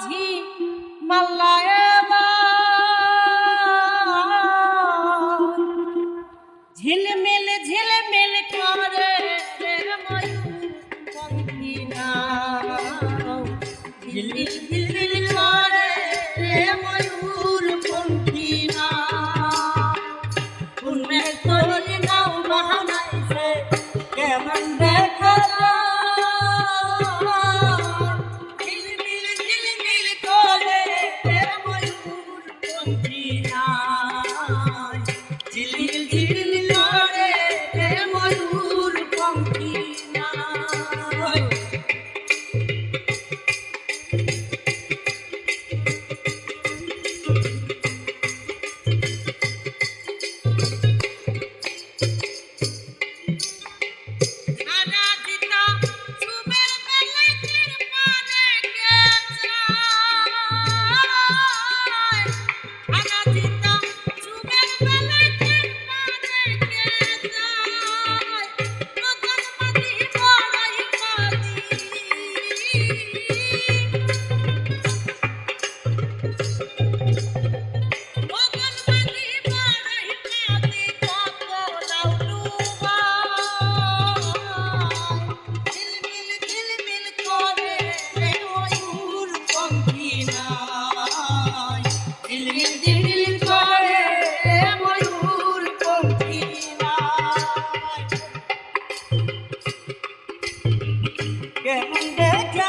মাঝি মাল্লায় ঝিলমিল ঝিলমিল করে রে ময়ূর পঙ্খী নাও ঝিলমিল ঝিলমিল করে রে ময়ূর পঙ্খী নাও উন্মে তোর নাও বাহানাইছে কেমন দেখা ঝিলমিল ঝিলমিল করে রে ময়ূর পঙ্খী নাও ঝিলমিল ঝিলমিল করে রে ময়ূর পঙ্খী নাও কেমন দেখা